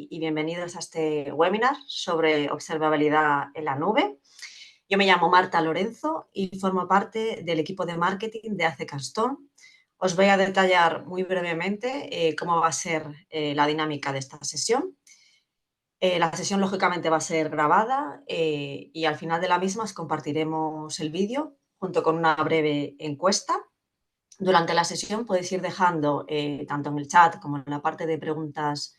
y bienvenidos a este webinar sobre observabilidad en la nube. Yo me llamo Marta Lorenzo y formo parte del equipo de marketing de AC Castón. Os voy a detallar muy brevemente cómo va a ser la dinámica de esta sesión. La sesión, lógicamente, va a ser grabada y al final de la misma os compartiremos el vídeo junto con una breve encuesta. Durante la sesión podéis ir dejando, tanto en el chat como en la parte de preguntas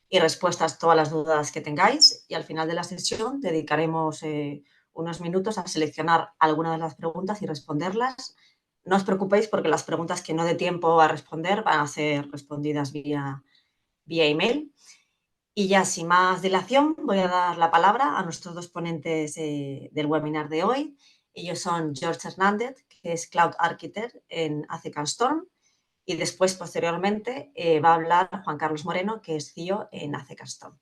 y respuestas, todas las dudas que tengáis, y al final de la sesión dedicaremos unos minutos a seleccionar alguna de las preguntas y responderlas. No os preocupéis porque las preguntas que no dé tiempo a responder van a ser respondidas vía email. Y ya sin más dilación voy a dar la palabra a nuestros dos ponentes del webinar de hoy. Ellos son George Hernández, que es Cloud Architect en AC Castón, y después, posteriormente, va a hablar Juan Carlos Moreno, que es CEO en AC Castón.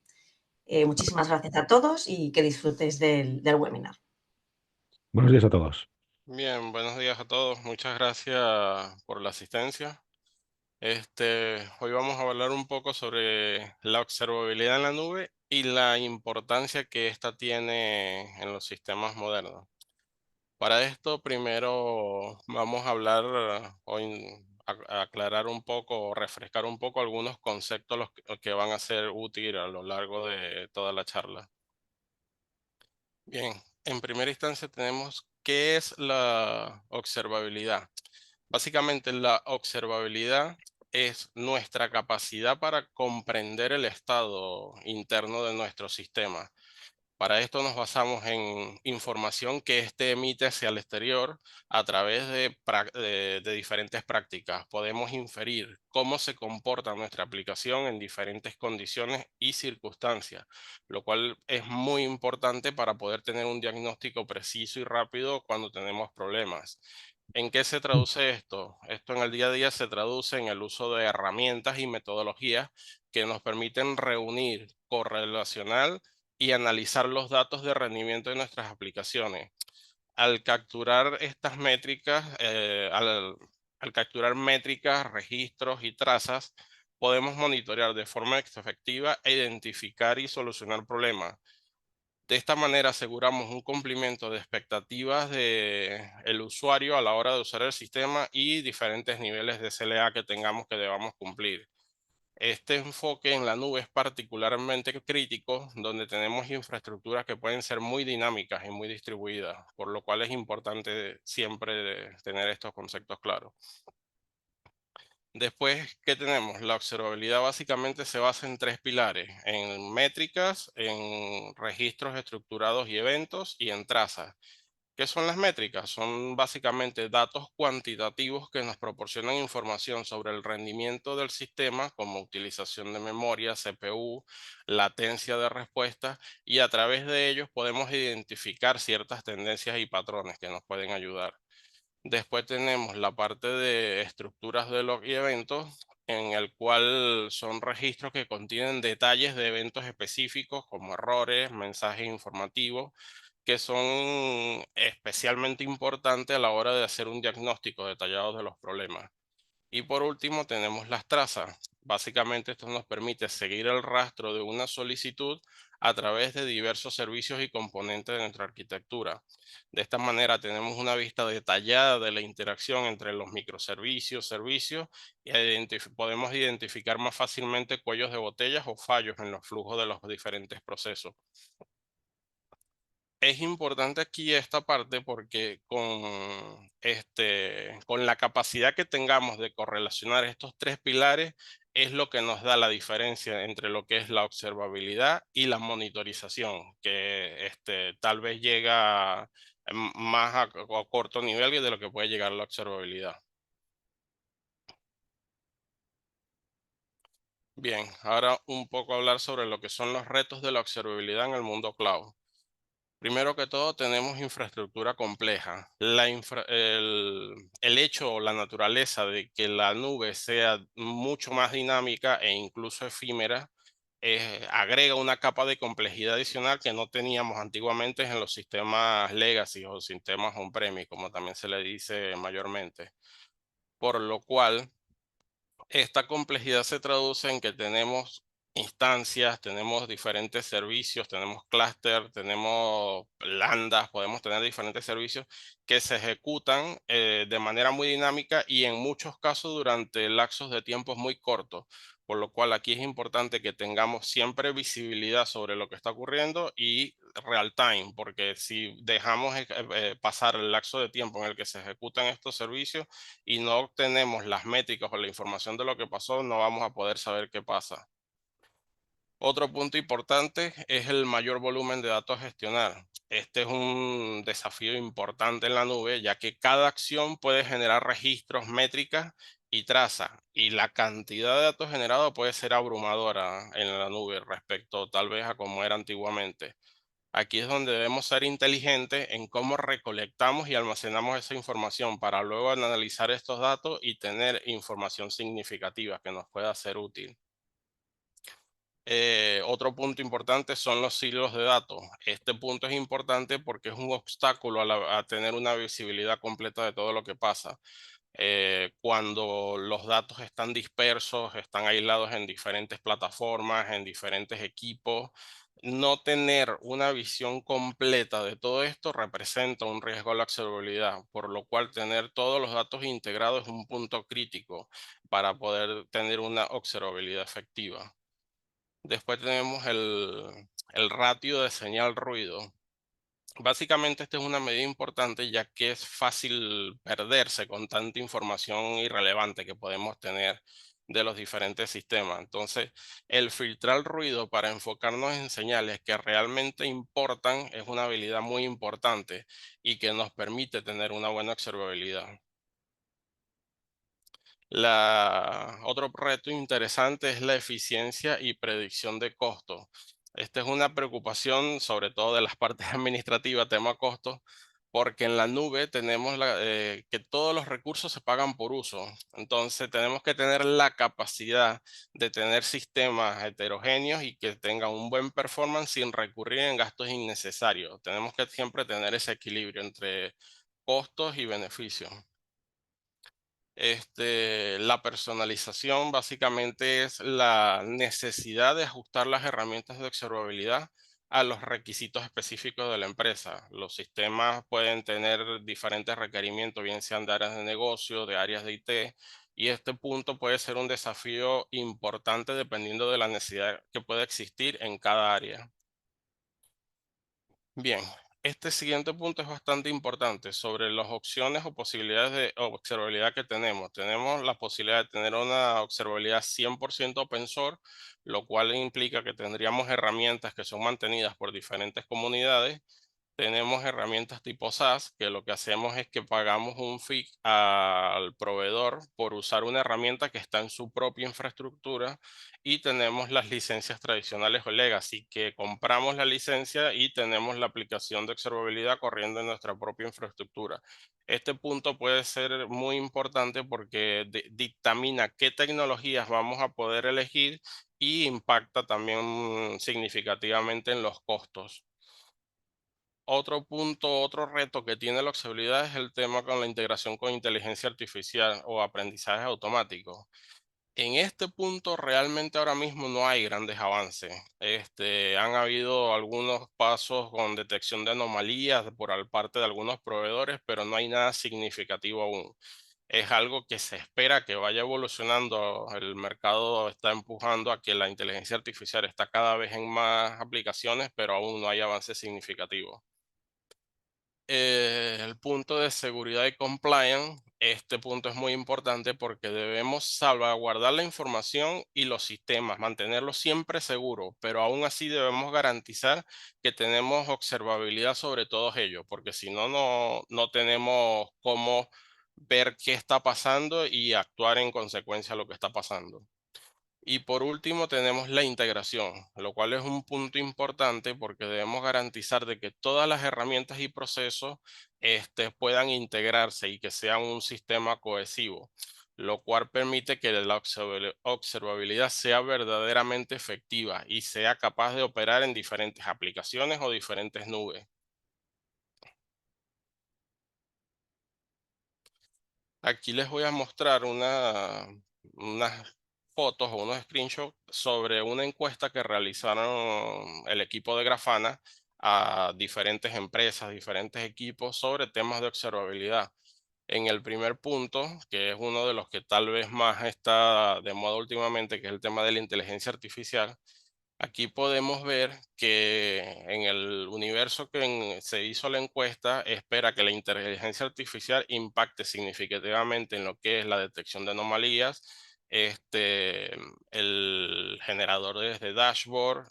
Muchísimas gracias a todos y que disfrutéis del webinar. Buenos días a todos. Bien, buenos días a todos. Muchas gracias por la asistencia. Hoy vamos a hablar un poco sobre la observabilidad en la nube y la importancia que ésta tiene en los sistemas modernos. Para esto, primero vamos a hablar a aclarar un poco, o refrescar un poco algunos conceptos los que van a ser útiles a lo largo de toda la charla. Bien, en primera instancia tenemos qué es la observabilidad. Básicamente, la observabilidad es nuestra capacidad para comprender el estado interno de nuestro sistema. Para esto nos basamos en información que éste emite hacia el exterior a través de diferentes prácticas. Podemos inferir cómo se comporta nuestra aplicación en diferentes condiciones y circunstancias, lo cual es muy importante para poder tener un diagnóstico preciso y rápido cuando tenemos problemas. ¿En qué se traduce esto? Esto en el día a día se traduce en el uso de herramientas y metodologías que nos permiten reunir, correlacionar y analizar los datos de rendimiento de nuestras aplicaciones. Al capturar estas métricas, al capturar métricas, registros y trazas, podemos monitorear de forma efectiva e identificar y solucionar problemas. De esta manera aseguramos un cumplimiento de expectativas del usuario a la hora de usar el sistema y diferentes niveles de CLA que tengamos que debamos cumplir. Este enfoque en la nube es particularmente crítico, donde tenemos infraestructuras que pueden ser muy dinámicas y muy distribuidas, por lo cual es importante siempre tener estos conceptos claros. Después, ¿qué tenemos? La observabilidad básicamente se basa en tres pilares: en métricas, en registros estructurados y eventos, y en trazas. ¿Qué son las métricas? Son básicamente datos cuantitativos que nos proporcionan información sobre el rendimiento del sistema, como utilización de memoria, CPU, latencia de respuesta, y a través de ellos podemos identificar ciertas tendencias y patrones que nos pueden ayudar. Después tenemos la parte de estructuras de log y eventos, en el cual son registros que contienen detalles de eventos específicos como errores, mensajes informativos, que son especialmente importantes a la hora de hacer un diagnóstico detallado de los problemas. Y por último tenemos las trazas. Básicamente esto nos permite seguir el rastro de una solicitud a través de diversos servicios y componentes de nuestra arquitectura. De esta manera tenemos una vista detallada de la interacción entre los microservicios, servicios, y podemos identificar más fácilmente cuellos de botellas o fallos en los flujos de los diferentes procesos. Es importante aquí esta parte porque con la capacidad que tengamos de correlacionar estos tres pilares es lo que nos da la diferencia entre lo que es la observabilidad y la monitorización, que tal vez llega más a corto nivel de lo que puede llegar la observabilidad. Bien, ahora un poco hablar sobre lo que son los retos de la observabilidad en el mundo cloud. Primero que todo, tenemos infraestructura compleja. El hecho o la naturaleza de que la nube sea mucho más dinámica e incluso efímera agrega una capa de complejidad adicional que no teníamos antiguamente en los sistemas legacy o sistemas on-premise, como también se le dice mayormente. Por lo cual, esta complejidad se traduce en que tenemos instancias, tenemos diferentes servicios, tenemos clúster, tenemos lambdas, podemos tener diferentes servicios que se ejecutan de manera muy dinámica y en muchos casos durante lapsos de tiempos muy cortos. Por lo cual aquí es importante que tengamos siempre visibilidad sobre lo que está ocurriendo y real time, porque si dejamos pasar el lapso de tiempo en el que se ejecutan estos servicios y no obtenemos las métricas o la información de lo que pasó, no vamos a poder saber qué pasa. Otro punto importante es el mayor volumen de datos a gestionar. Este es un desafío importante en la nube, ya que cada acción puede generar registros, métricas y trazas, y la cantidad de datos generados puede ser abrumadora en la nube respecto tal vez a como era antiguamente. Aquí es donde debemos ser inteligentes en cómo recolectamos y almacenamos esa información para luego analizar estos datos y tener información significativa que nos pueda ser útil. Otro punto importante son los silos de datos. Este punto es importante porque es un obstáculo a tener una visibilidad completa de todo lo que pasa. Cuando los datos están dispersos, están aislados en diferentes plataformas, en diferentes equipos, no tener una visión completa de todo esto representa un riesgo a la observabilidad, por lo cual tener todos los datos integrados es un punto crítico para poder tener una observabilidad efectiva. Después tenemos el ratio de señal ruido. Básicamente esta es una medida importante ya que es fácil perderse con tanta información irrelevante que podemos tener de los diferentes sistemas. Entonces, el filtrar ruido para enfocarnos en señales que realmente importan es una habilidad muy importante y que nos permite tener una buena observabilidad. Otro reto interesante es la eficiencia y predicción de costos. Esta es una preocupación, sobre todo de las partes administrativas, tema costos, porque en la nube tenemos que todos los recursos se pagan por uso. Entonces tenemos que tener la capacidad de tener sistemas heterogéneos y que tengan un buen performance sin recurrir en gastos innecesarios. Tenemos que siempre tener ese equilibrio entre costos y beneficios. La personalización básicamente es la necesidad de ajustar las herramientas de observabilidad a los requisitos específicos de la empresa. Los sistemas pueden tener diferentes requerimientos, bien sean de áreas de negocio, de áreas de IT, y este punto puede ser un desafío importante dependiendo de la necesidad que pueda existir en cada área. Bien, este siguiente punto es bastante importante sobre las opciones o posibilidades de observabilidad que tenemos. Tenemos la posibilidad de tener una observabilidad 100% open source, lo cual implica que tendríamos herramientas que son mantenidas por diferentes comunidades. Tenemos herramientas tipo SaaS, que lo que hacemos es que pagamos un fee al proveedor por usar una herramienta que está en su propia infraestructura, y tenemos las licencias tradicionales o legacy, que compramos la licencia y tenemos la aplicación de observabilidad corriendo en nuestra propia infraestructura. Este punto puede ser muy importante porque dictamina qué tecnologías vamos a poder elegir y impacta también significativamente en los costos. Otro punto, otro reto que tiene la observabilidad es el tema con la integración con inteligencia artificial o aprendizaje automático. En este punto realmente ahora mismo no hay grandes avances. Han habido algunos pasos con detección de anomalías por parte de algunos proveedores, pero no hay nada significativo aún. Es algo que se espera que vaya evolucionando. El mercado está empujando a que la inteligencia artificial está cada vez en más aplicaciones, pero aún no hay avances significativos. El punto de seguridad y compliance, este punto es muy importante porque debemos salvaguardar la información y los sistemas, mantenerlos siempre seguros, pero aún así debemos garantizar que tenemos observabilidad sobre todos ellos, porque si no, no tenemos cómo ver qué está pasando y actuar en consecuencia a lo que está pasando. Y por último tenemos la integración, lo cual es un punto importante porque debemos garantizar de que todas las herramientas y procesos puedan integrarse y que sean un sistema cohesivo, lo cual permite que la observabilidad sea verdaderamente efectiva y sea capaz de operar en diferentes aplicaciones o diferentes nubes. Aquí les voy a mostrar unas fotos o unos screenshots sobre una encuesta que realizaron el equipo de Grafana a diferentes empresas, diferentes equipos sobre temas de observabilidad. En el primer punto, que es uno de los que tal vez más está de moda últimamente, que es el tema de la inteligencia artificial, aquí podemos ver que en el universo que se hizo la encuesta, espera que la inteligencia artificial impacte significativamente en lo que es la detección de anomalías, el generador de dashboard,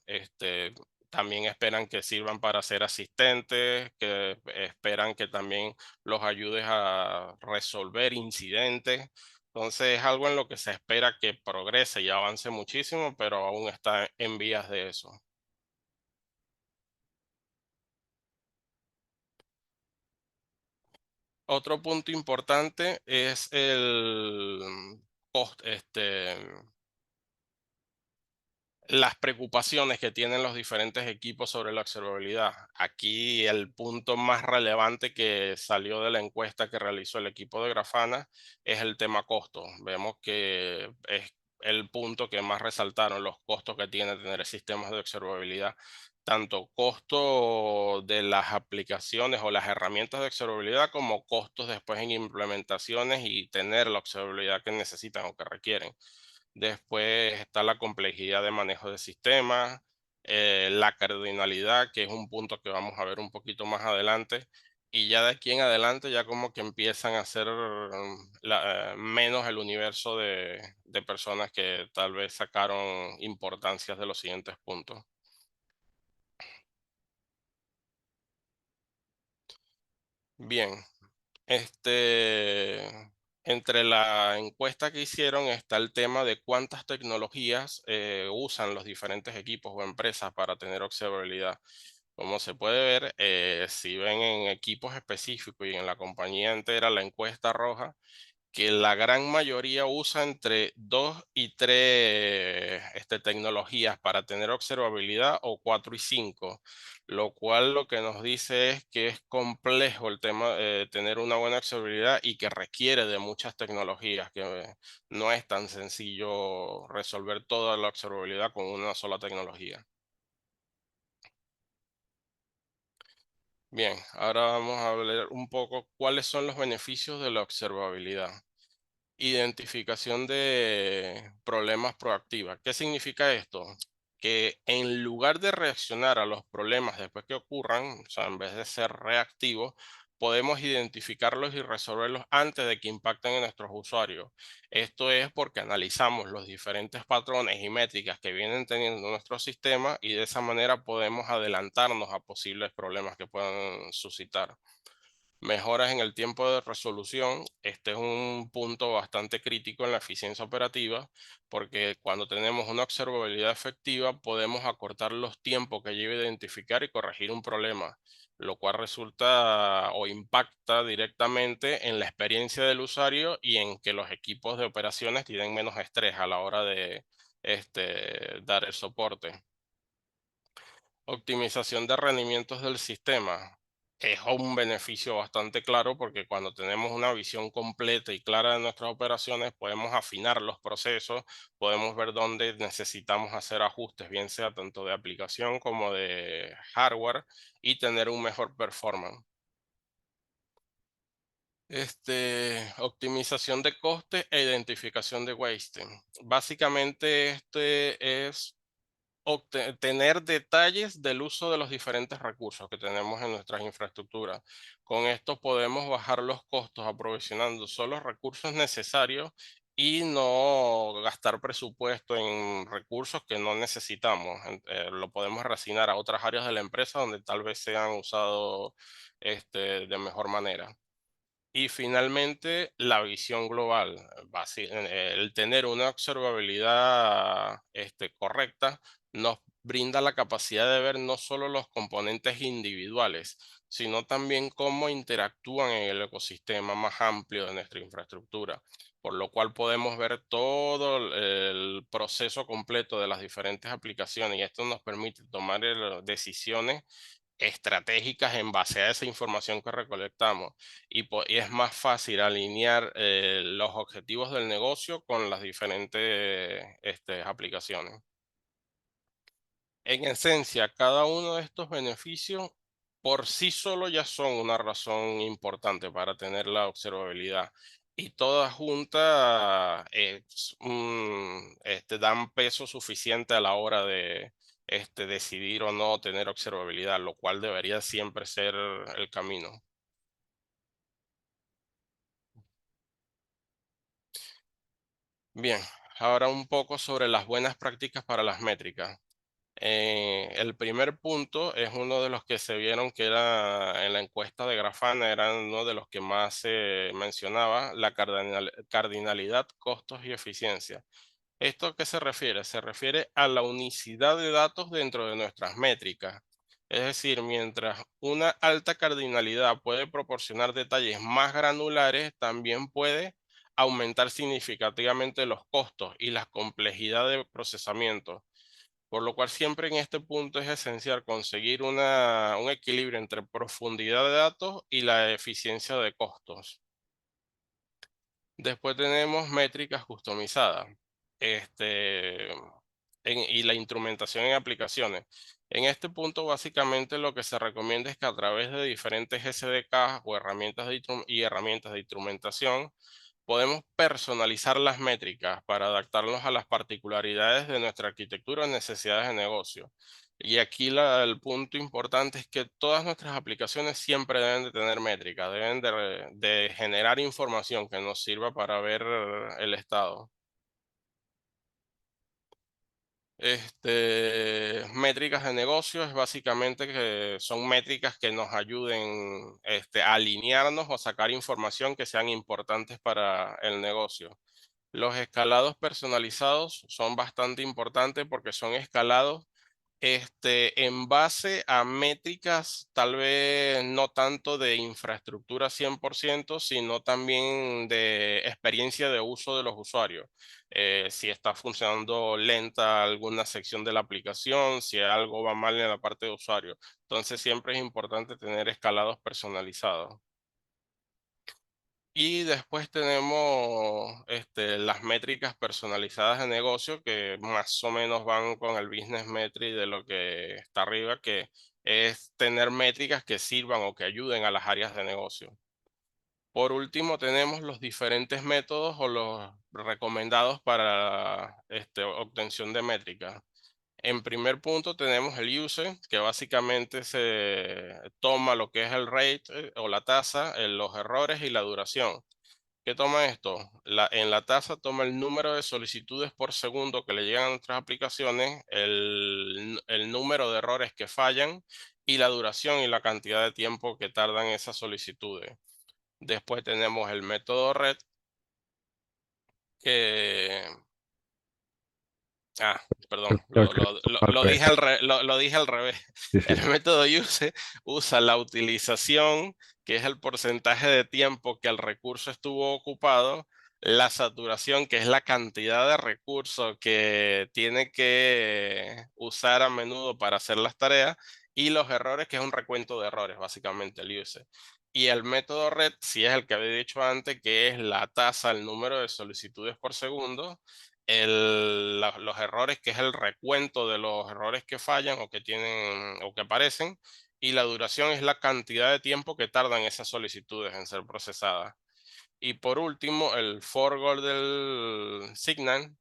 también esperan que sirvan para ser asistentes, que esperan que también los ayudes a resolver incidentes. Entonces es algo en lo que se espera que progrese y avance muchísimo, pero aún está en vías de eso. Otro punto importante es el cost, las preocupaciones que tienen los diferentes equipos sobre la observabilidad. Aquí el punto más relevante que salió de la encuesta que realizó el equipo de Grafana es el tema costo. Vemos que es el punto que más resaltaron, los costos que tiene tener sistemas de observabilidad. Tanto costo de las aplicaciones o las herramientas de observabilidad como costos después en implementaciones y tener la observabilidad que necesitan o que requieren. Después está la complejidad de manejo de sistemas, la cardinalidad, que es un punto que vamos a ver un poquito más adelante. Y ya de aquí en adelante ya como que empiezan a ser menos el universo de personas que tal vez sacaron importancias de los siguientes puntos. Bien, entre la encuesta que hicieron está el tema de cuántas tecnologías usan los diferentes equipos o empresas para tener observabilidad. Como se puede ver, si ven en equipos específicos y en la compañía entera la encuesta roja, que la gran mayoría usa entre 2 y 3 tecnologías para tener observabilidad o 4 y 5, lo cual lo que nos dice es que es complejo el tema de tener una buena observabilidad y que requiere de muchas tecnologías, que no es tan sencillo resolver toda la observabilidad con una sola tecnología. Bien, ahora vamos a hablar un poco cuáles son los beneficios de la observabilidad. Identificación de problemas proactiva. ¿Qué significa esto? Que en lugar de reaccionar a los problemas después que ocurran, o sea, en vez de ser reactivos, podemos identificarlos y resolverlos antes de que impacten en nuestros usuarios. Esto es porque analizamos los diferentes patrones y métricas que vienen teniendo nuestro sistema y de esa manera podemos adelantarnos a posibles problemas que puedan suscitar. Mejoras en el tiempo de resolución. Este es un punto bastante crítico en la eficiencia operativa, porque cuando tenemos una observabilidad efectiva, podemos acortar los tiempos que lleva a identificar y corregir un problema, lo cual resulta o impacta directamente en la experiencia del usuario y en que los equipos de operaciones tienen menos estrés a la hora de dar el soporte. Optimización de rendimientos del sistema. Es un beneficio bastante claro porque cuando tenemos una visión completa y clara de nuestras operaciones, podemos afinar los procesos, podemos ver dónde necesitamos hacer ajustes, bien sea tanto de aplicación como de hardware, y tener un mejor performance. Optimización de costes e identificación de waste. Básicamente, es tener detalles del uso de los diferentes recursos que tenemos en nuestras infraestructuras. Con esto podemos bajar los costos aprovisionando solo los recursos necesarios y no gastar presupuesto en recursos que no necesitamos. Lo podemos reasignar a otras áreas de la empresa donde tal vez sean usados de mejor manera. Y finalmente, la visión global. El tener una observabilidad correcta nos brinda la capacidad de ver no solo los componentes individuales, sino también cómo interactúan en el ecosistema más amplio de nuestra infraestructura, por lo cual podemos ver todo el proceso completo de las diferentes aplicaciones y esto nos permite tomar decisiones estratégicas en base a esa información que recolectamos y es más fácil alinear los objetivos del negocio con las diferentes aplicaciones. En esencia, cada uno de estos beneficios por sí solo ya son una razón importante para tener la observabilidad. Y todas juntas dan peso suficiente a la hora de decidir o no tener observabilidad, lo cual debería siempre ser el camino. Bien, ahora un poco sobre las buenas prácticas para las métricas. El primer punto es uno de los que se vieron que era en la encuesta de Grafana, era uno de los que más se mencionaba, la cardinalidad, costos y eficiencia. ¿Esto a qué se refiere? Se refiere a la unicidad de datos dentro de nuestras métricas. Es decir, mientras una alta cardinalidad puede proporcionar detalles más granulares, también puede aumentar significativamente los costos y la complejidad de procesamiento. Por lo cual siempre en este punto es esencial conseguir un equilibrio entre profundidad de datos y la eficiencia de costos. Después tenemos métricas customizadas y la instrumentación en aplicaciones. En este punto básicamente lo que se recomienda es que a través de diferentes SDKs o herramientas herramientas de instrumentación podemos personalizar las métricas para adaptarnos a las particularidades de nuestra arquitectura o necesidades de negocio. Y aquí el punto importante es que todas nuestras aplicaciones siempre deben de tener métricas, deben de generar información que nos sirva para ver el estado. Métricas de negocio es básicamente que son métricas que nos ayuden a alinearnos o sacar información que sean importantes para el negocio. Los escalados personalizados son bastante importantes porque son escalados en base a métricas, tal vez no tanto de infraestructura 100%, sino también de experiencia de uso de los usuarios. Si está funcionando lenta alguna sección de la aplicación, si algo va mal en la parte de usuario. Entonces siempre es importante tener escalados personalizados. Y después tenemos las métricas personalizadas de negocio que más o menos van con el business metric de lo que está arriba, que es tener métricas que sirvan o que ayuden a las áreas de negocio. Por último, tenemos los diferentes métodos o los recomendados para obtención de métricas. En primer punto tenemos el use, que básicamente se toma lo que es el rate o la tasa, los errores y la duración. ¿Qué toma esto? En la tasa toma el número de solicitudes por segundo que le llegan a nuestras aplicaciones, el número de errores que fallan y la duración y la cantidad de tiempo que tardan esas solicitudes. Después tenemos el método red, que perdón, lo dije lo dije al revés. Sí, sí. El método use usa la utilización, que es el porcentaje de tiempo que el recurso estuvo ocupado, la saturación, que es la cantidad de recursos que tiene que usar a menudo para hacer las tareas, y los errores, que es un recuento de errores, básicamente el use. Y el método red, si es el que había dicho antes, que es la tasa, el número de solicitudes por segundo, los errores, que es el recuento de los errores que fallan o que tienen o que aparecen, y la duración es la cantidad de tiempo que tardan esas solicitudes en ser procesadas. Y por último, el forward del Signal.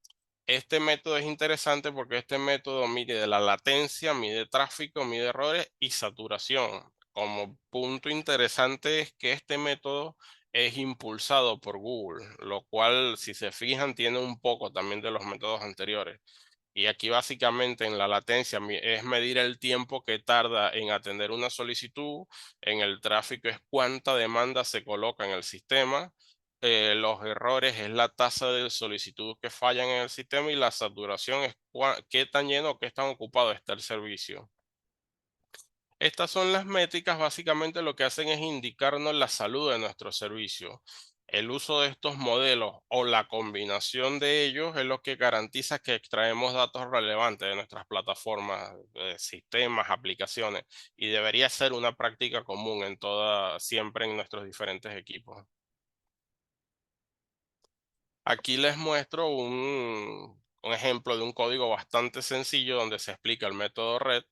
Este método es interesante porque este método mide la latencia, mide tráfico, mide errores y saturación. Como punto interesante es que este método es impulsado por Google, lo cual, si se fijan, tiene un poco también de los métodos anteriores. Y aquí básicamente en la latencia es medir el tiempo que tarda en atender una solicitud, en el tráfico es cuánta demanda se coloca en el sistema, los errores es la tasa de solicitud que fallan en el sistema, y la saturación es qué tan lleno o qué tan ocupado está el servicio. Estas son las métricas, básicamente lo que hacen es indicarnos la salud de nuestro servicio. El uso de estos modelos o la combinación de ellos es lo que garantiza que extraemos datos relevantes de nuestras plataformas, sistemas, aplicaciones, y debería ser una práctica común en siempre en nuestros diferentes equipos. Aquí les muestro un ejemplo de un código bastante sencillo donde se explica el método red,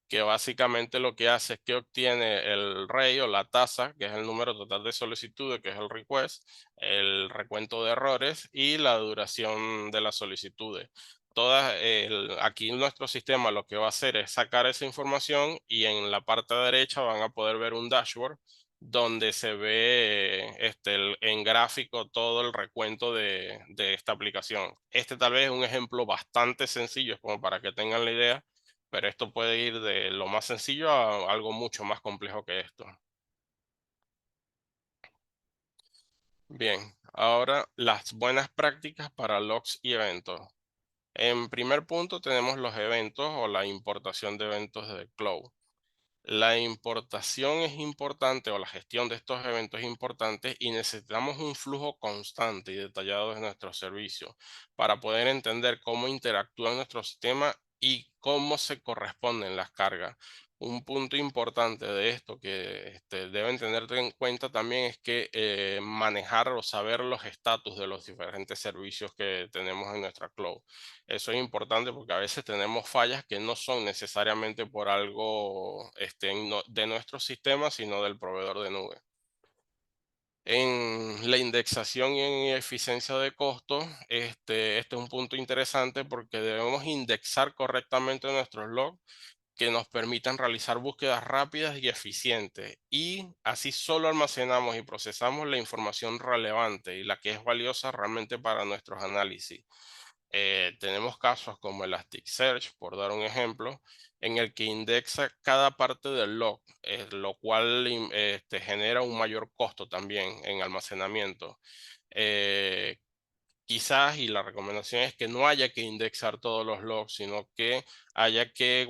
que básicamente lo que hace es que obtiene el rey o la tasa, que es el número total de solicitudes, que es el request, el recuento de errores y la duración de las solicitudes. Aquí en nuestro sistema lo que va a hacer es sacar esa información y en la parte derecha van a poder ver un dashboard donde se ve en gráfico todo el recuento de esta aplicación. Este tal vez es un ejemplo bastante sencillo, como para que tengan la idea, pero esto puede ir de lo más sencillo a algo mucho más complejo que esto. Bien, ahora las buenas prácticas para logs y eventos. En primer punto tenemos los eventos o la importación de eventos de Cloud. La importación es importante o la gestión de estos eventos es importante y necesitamos un flujo constante y detallado de nuestros servicios para poder entender cómo interactúa nuestro sistema y cómo se corresponden las cargas. Un punto importante de esto que deben tener en cuenta también es que manejar o saber los estatus de los diferentes servicios que tenemos en nuestra cloud. Eso es importante porque a veces tenemos fallas que no son necesariamente por algo de nuestro sistema, sino del proveedor de nube. En la indexación y en eficiencia de costos, este es un punto interesante porque debemos indexar correctamente nuestros logs que nos permitan realizar búsquedas rápidas y eficientes. Y así solo almacenamos y procesamos la información relevante y la que es valiosa realmente para nuestros análisis. Tenemos casos como Elasticsearch, por dar un ejemplo, en el que indexa cada parte del log, lo cual genera un mayor costo también en almacenamiento. Eh, Quizás, y la recomendación es que no haya que indexar todos los logs, sino que haya que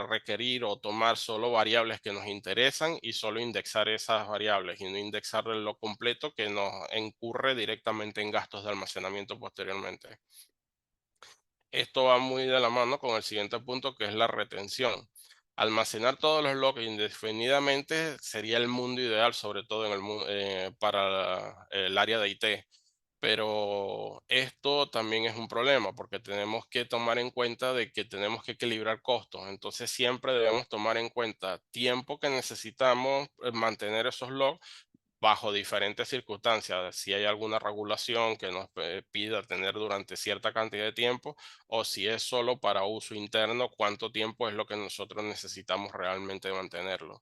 requerir o tomar solo variables que nos interesan y solo indexar esas variables y no indexar el log completo que nos incurre directamente en gastos de almacenamiento posteriormente. Esto va muy de la mano con el siguiente punto, que es la retención. Almacenar todos los logs indefinidamente sería el mundo ideal, sobre todo para el área de IT. Pero esto también es un problema porque tenemos que tomar en cuenta de que tenemos que equilibrar costos. Entonces siempre debemos tomar en cuenta tiempo que necesitamos mantener esos logs bajo diferentes circunstancias, si hay alguna regulación que nos pida tener durante cierta cantidad de tiempo o si es solo para uso interno, cuánto tiempo es lo que nosotros necesitamos realmente mantenerlo.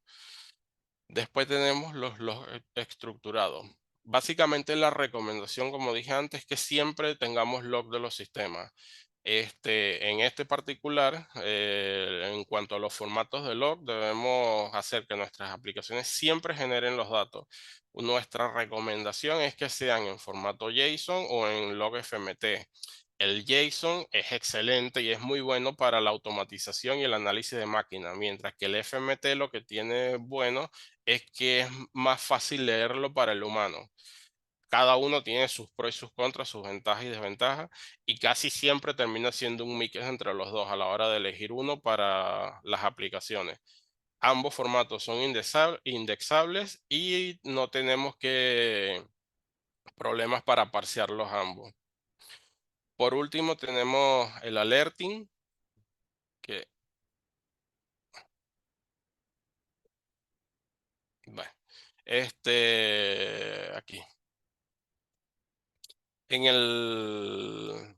Después tenemos los estructurados. Básicamente la recomendación, como dije antes, es que siempre tengamos log de los sistemas. En este particular, en cuanto a los formatos de log, debemos hacer que nuestras aplicaciones siempre generen los datos. Nuestra recomendación es que sean en formato JSON o en log FMT. El JSON es excelente y es muy bueno para la automatización y el análisis de máquina, mientras que el FMT lo que tiene bueno es que es más fácil leerlo para el humano. Cada uno tiene sus pros y sus contras, sus ventajas y desventajas, y casi siempre termina siendo un mix entre los dos a la hora de elegir uno para las aplicaciones. Ambos formatos son indexables y no tenemos problemas para parsearlos ambos. Por último, tenemos el alerting, que, bueno, aquí. En el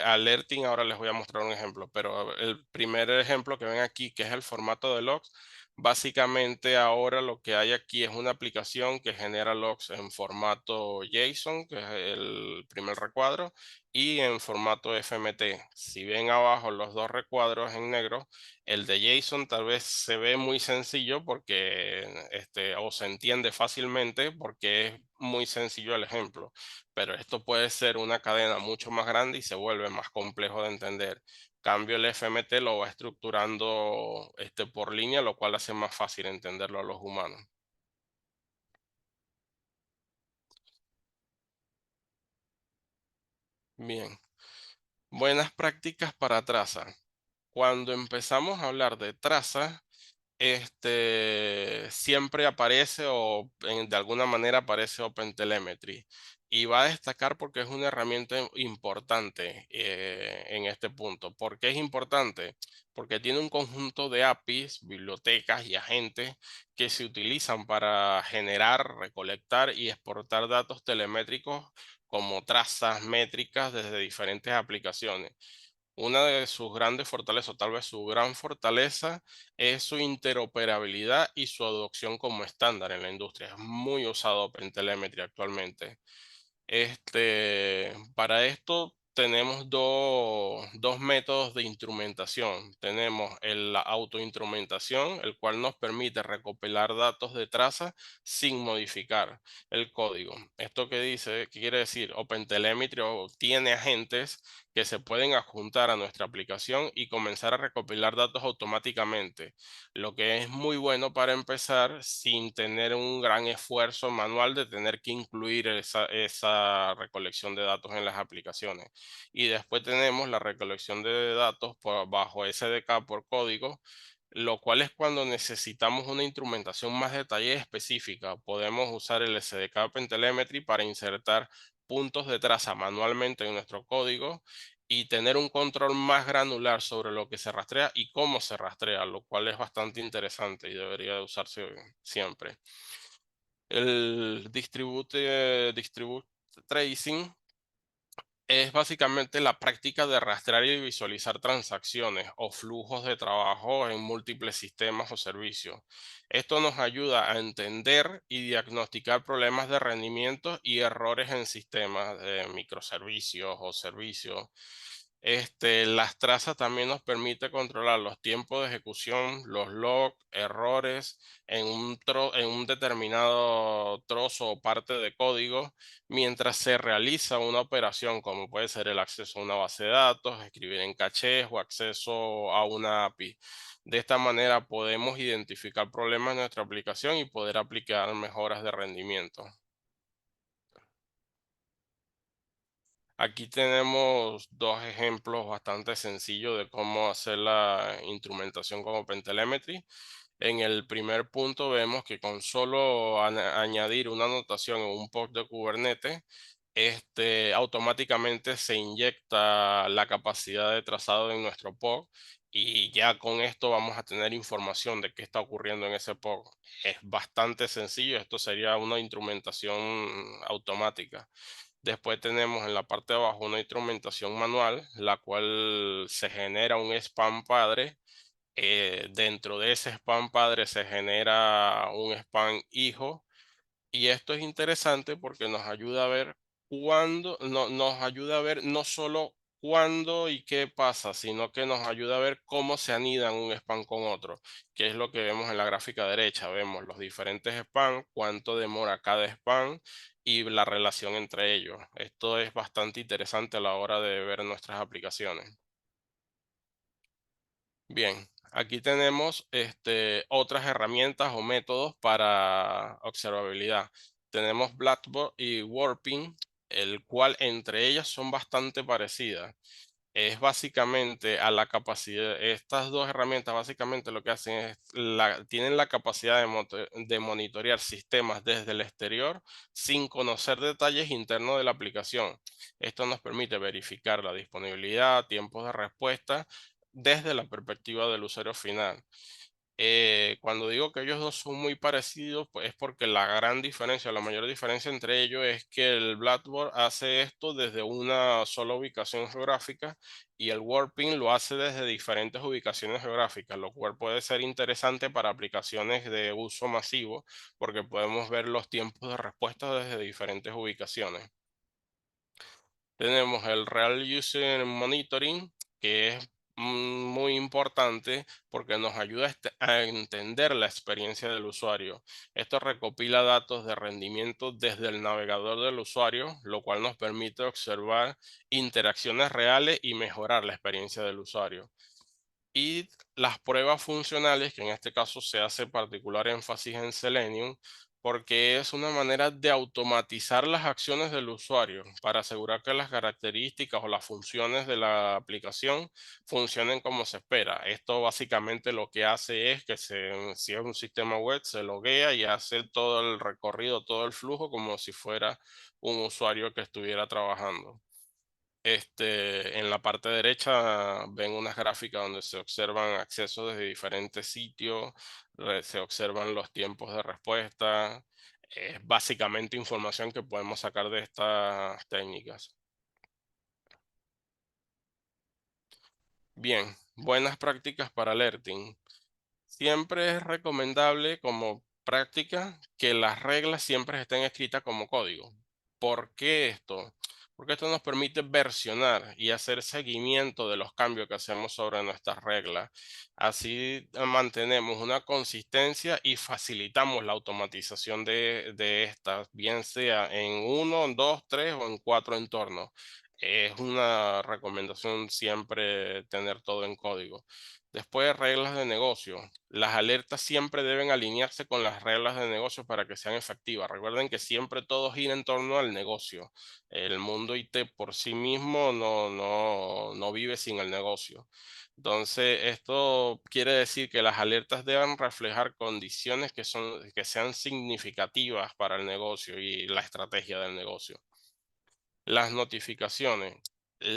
alerting, ahora les voy a mostrar un ejemplo, pero el primer ejemplo que ven aquí, que es el formato de logs, básicamente ahora lo que hay aquí es una aplicación que genera logs en formato JSON, que es el primer recuadro, y en formato FMT. Si ven abajo los dos recuadros en negro, el de JSON tal vez se ve muy sencillo porque o se entiende fácilmente porque es muy sencillo el ejemplo, pero esto puede ser una cadena mucho más grande y se vuelve más complejo de entender. Cambio el FMT lo va estructurando por línea, lo cual hace más fácil entenderlo a los humanos. Bien. Buenas prácticas para traza. Cuando empezamos a hablar de traza, siempre aparece o de alguna manera aparece OpenTelemetry y va a destacar porque es una herramienta importante en este punto. ¿Por qué es importante? Porque tiene un conjunto de APIs, bibliotecas y agentes que se utilizan para generar, recolectar y exportar datos telemétricos como trazas, métricas desde diferentes aplicaciones. Una de sus grandes fortalezas, o tal vez su gran fortaleza, es su interoperabilidad y su adopción como estándar en la industria. Es muy usado OpenTelemetry actualmente. Para esto tenemos dos métodos de instrumentación. Tenemos la autoinstrumentación, el cual nos permite recopilar datos de traza sin modificar el código. ¿Esto qué dice? ¿Qué quiere decir? OpenTelemetry tiene agentes que se pueden adjuntar a nuestra aplicación y comenzar a recopilar datos automáticamente, lo que es muy bueno para empezar sin tener un gran esfuerzo manual de tener que incluir esa recolección de datos en las aplicaciones. Y después tenemos la recolección de datos bajo SDK por código, lo cual es cuando necesitamos una instrumentación más detallada y específica. Podemos usar el SDK OpenTelemetry para insertar puntos de traza manualmente en nuestro código y tener un control más granular sobre lo que se rastrea y cómo se rastrea, lo cual es bastante interesante y debería de usarse siempre. El distribute tracing es básicamente la práctica de rastrear y visualizar transacciones o flujos de trabajo en múltiples sistemas o servicios. Esto nos ayuda a entender y diagnosticar problemas de rendimiento y errores en sistemas de microservicios o servicios. Las trazas también nos permite controlar los tiempos de ejecución, los logs, errores en un determinado trozo o parte de código mientras se realiza una operación como puede ser el acceso a una base de datos, escribir en cachés o acceso a una API. De esta manera podemos identificar problemas en nuestra aplicación y poder aplicar mejoras de rendimiento. Aquí tenemos dos ejemplos bastante sencillos de cómo hacer la instrumentación con OpenTelemetry. En el primer punto vemos que con solo añadir una anotación en un POC de Kubernetes, automáticamente se inyecta la capacidad de trazado en nuestro POC y ya con esto vamos a tener información de qué está ocurriendo en ese POC. Es bastante sencillo, esto sería una instrumentación automática. Después tenemos en la parte de abajo una instrumentación manual, la cual se genera un spam padre. Dentro de ese spam padre se genera un spam hijo. Y esto es interesante porque nos ayuda a ver cuándo, no, nos ayuda a ver no solo cuándo y qué pasa, sino que nos ayuda a ver cómo se anidan un spam con otro, que es lo que vemos en la gráfica derecha. Vemos los diferentes spam, cuánto demora cada spam y la relación entre ellos. Esto es bastante interesante a la hora de ver nuestras aplicaciones. Bien, aquí tenemos otras herramientas o métodos para observabilidad. Tenemos Blackboard y Warping, el cual entre ellas son bastante parecidas. Es básicamente a la capacidad, estas dos herramientas básicamente lo que hacen es, tienen la capacidad de monitorear sistemas desde el exterior sin conocer detalles internos de la aplicación. Esto nos permite verificar la disponibilidad, tiempos de respuesta desde la perspectiva del usuario final. Cuando digo que ellos dos son muy parecidos, pues es porque la gran diferencia, la mayor diferencia entre ellos es que el Blackboard hace esto desde una sola ubicación geográfica y el Warping lo hace desde diferentes ubicaciones geográficas, lo cual puede ser interesante para aplicaciones de uso masivo porque podemos ver los tiempos de respuesta desde diferentes ubicaciones. Tenemos el Real User Monitoring, que es muy importante porque nos ayuda a entender la experiencia del usuario. Esto recopila datos de rendimiento desde el navegador del usuario, lo cual nos permite observar interacciones reales y mejorar la experiencia del usuario. Y las pruebas funcionales, que en este caso se hace particular énfasis en Selenium, porque es una manera de automatizar las acciones del usuario para asegurar que las características o las funciones de la aplicación funcionen como se espera. Esto básicamente lo que hace es que si es un sistema web, se loguea y hace todo el recorrido, todo el flujo como si fuera un usuario que estuviera trabajando. En la parte derecha ven unas gráficas donde se observan accesos desde diferentes sitios, se observan los tiempos de respuesta. Es básicamente información que podemos sacar de estas técnicas. Bien, buenas prácticas para alerting. Siempre es recomendable como práctica que las reglas siempre estén escritas como código. ¿Por qué esto? Porque esto nos permite versionar y hacer seguimiento de los cambios que hacemos sobre nuestras reglas. Así mantenemos una consistencia y facilitamos la automatización de estas, bien sea en uno, dos, tres o en cuatro entornos. Es una recomendación siempre tener todo en código. Después, reglas de negocio. Las alertas siempre deben alinearse con las reglas de negocio para que sean efectivas. Recuerden que siempre todo gira en torno al negocio. El mundo IT por sí mismo no vive sin el negocio. Entonces, esto quiere decir que las alertas deben reflejar condiciones que sean significativas para el negocio y la estrategia del negocio. Las notificaciones.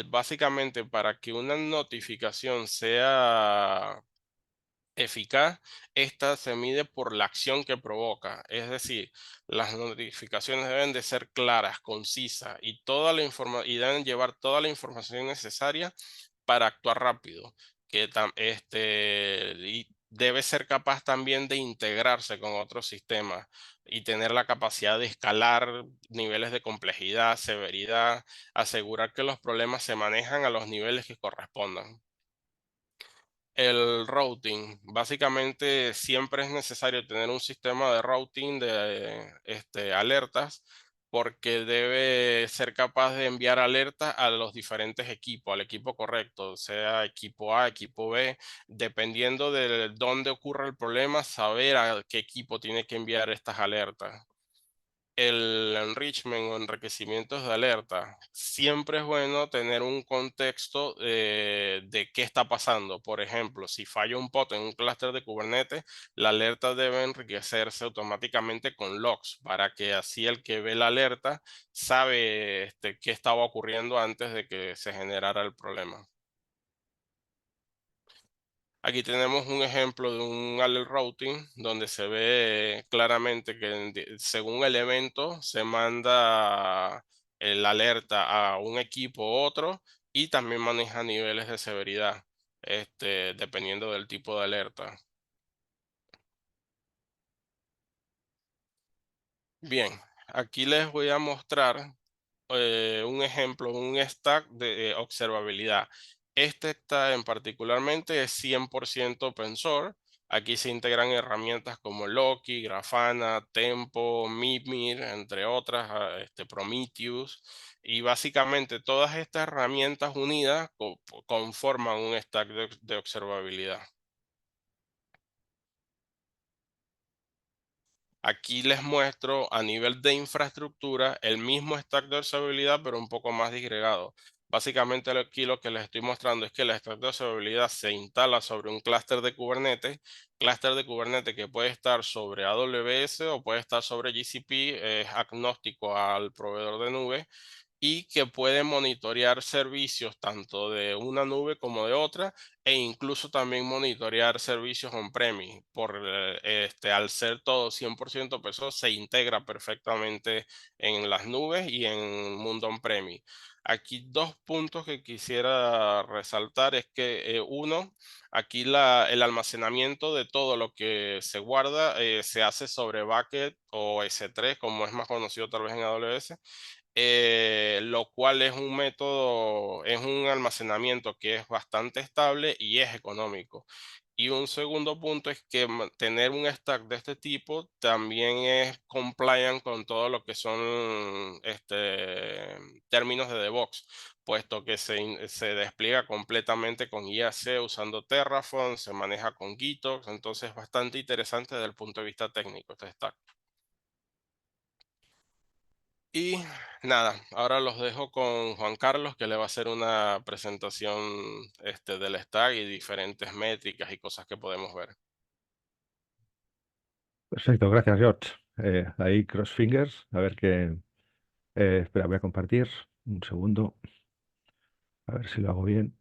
Básicamente, para que una notificación sea eficaz, esta se mide por la acción que provoca. Es decir, las notificaciones deben de ser claras, concisas y deben llevar toda la información necesaria para actuar rápido. Y debe ser capaz también de integrarse con otros sistemas y tener la capacidad de escalar niveles de complejidad, severidad, asegurar que los problemas se manejan a los niveles que correspondan. El routing, básicamente siempre es necesario tener un sistema de routing de alertas porque debe ser capaz de enviar alertas a los diferentes equipos, al equipo correcto, sea equipo A, equipo B, dependiendo de dónde ocurre el problema, saber a qué equipo tiene que enviar estas alertas. El enrichment o enriquecimientos de alerta. Siempre es bueno tener un contexto de qué está pasando. Por ejemplo, si falla un pod en un clúster de Kubernetes, la alerta debe enriquecerse automáticamente con logs para que así el que ve la alerta sabe qué estaba ocurriendo antes de que se generara el problema. Aquí tenemos un ejemplo de un alert routing donde se ve claramente que según el evento se manda la alerta a un equipo u otro y también maneja niveles de severidad, dependiendo del tipo de alerta. Bien, aquí les voy a mostrar un ejemplo, un stack de observabilidad. Este stack en particularmente es 100% open source. Aquí se integran herramientas como Loki, Grafana, Tempo, Mimir, entre otras, Prometheus. Y básicamente todas estas herramientas unidas conforman un stack de observabilidad. Aquí les muestro a nivel de infraestructura el mismo stack de observabilidad, pero un poco más disgregado. Básicamente aquí lo que les estoy mostrando es que el stack de observabilidad se instala sobre un clúster de Kubernetes que puede estar sobre AWS o puede estar sobre GCP, es agnóstico al proveedor de nube y que puede monitorear servicios tanto de una nube como de otra e incluso también monitorear servicios on-premise. Al ser todo 100% peso, se integra perfectamente en las nubes y en mundo on-premise. Aquí dos puntos que quisiera resaltar es que uno, aquí el almacenamiento de todo lo que se guarda se hace sobre bucket o S3, como es más conocido tal vez en AWS, lo cual es un método, es un almacenamiento que es bastante estable y es económico. Y un segundo punto es que tener un stack de este tipo también es compliant con todo lo que son términos de DevOps, puesto que se despliega completamente con IAC usando Terraform, se maneja con GitOps, entonces es bastante interesante desde el punto de vista técnico este stack. Y nada, ahora los dejo con Juan Carlos, que le va a hacer una presentación del stack y diferentes métricas y cosas que podemos ver. Perfecto, gracias, George. Ahí cross fingers, a ver qué. Espera, voy a compartir. Un segundo, a ver si lo hago bien.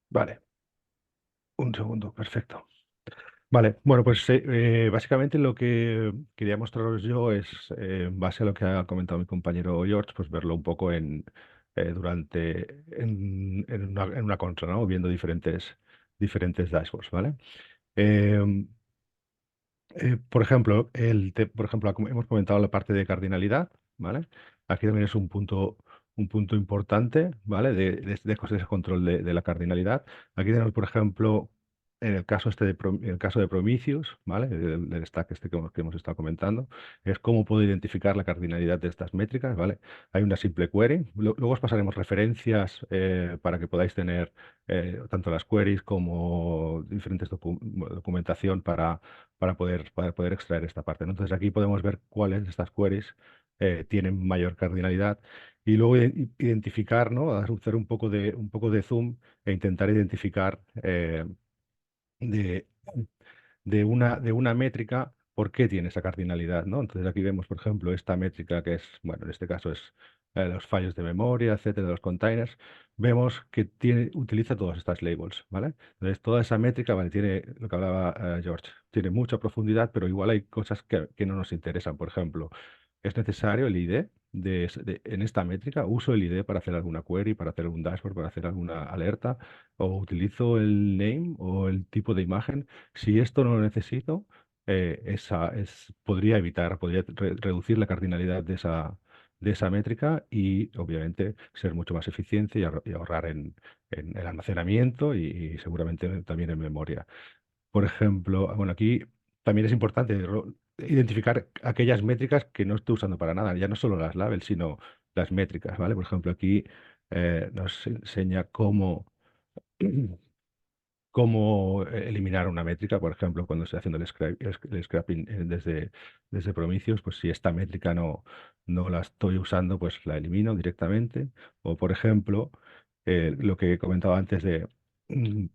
Vale, un segundo, perfecto. Vale, bueno, pues básicamente lo que quería mostraros yo es, en base a lo que ha comentado mi compañero George, pues verlo un poco en una contra, ¿no? Viendo diferentes dashboards, ¿vale? Em, por ejemplo, hemos comentado la parte de cardinalidad, ¿vale? Aquí también es un punto importante, ¿vale? De control de la cardinalidad. Aquí tenemos, por ejemplo, en el caso en el caso de Prometheus, ¿vale? Del stack que hemos estado comentando, es cómo puedo identificar la cardinalidad de estas métricas, ¿vale? Hay una simple query. Luego os pasaremos referencias para que podáis tener tanto las queries como diferentes documentación para poder extraer esta parte, ¿no? Entonces aquí podemos ver cuáles de estas queries tienen mayor cardinalidad y luego identificar, ¿no? Hacer un poco de zoom e intentar identificar de, de una métrica por qué tiene esa cardinalidad, ¿no? Entonces aquí vemos, por ejemplo, esta métrica que es, bueno, en este caso es los fallos de memoria, etcétera, de los containers. Vemos que utiliza todas estas labels, ¿vale? Entonces toda esa métrica, vale, tiene lo que hablaba George, tiene mucha profundidad, pero igual hay cosas que no nos interesan. Por ejemplo, es necesario el ID en esta métrica, uso el ID para hacer alguna query, para hacer un dashboard, para hacer alguna alerta, o utilizo el name o el tipo de imagen. Si esto no lo necesito, podría reducir la cardinalidad de esa métrica y obviamente ser mucho más eficiente y ahorrar en el almacenamiento y seguramente también en memoria. Por ejemplo, bueno, aquí también es importante identificar aquellas métricas que no estoy usando para nada, ya no solo las labels, sino las métricas, ¿vale? Por ejemplo, aquí nos enseña cómo eliminar una métrica, por ejemplo, cuando estoy haciendo el scrapping desde Prometheus, pues si esta métrica no la estoy usando, pues la elimino directamente. O, por ejemplo, lo que he comentado antes de mm,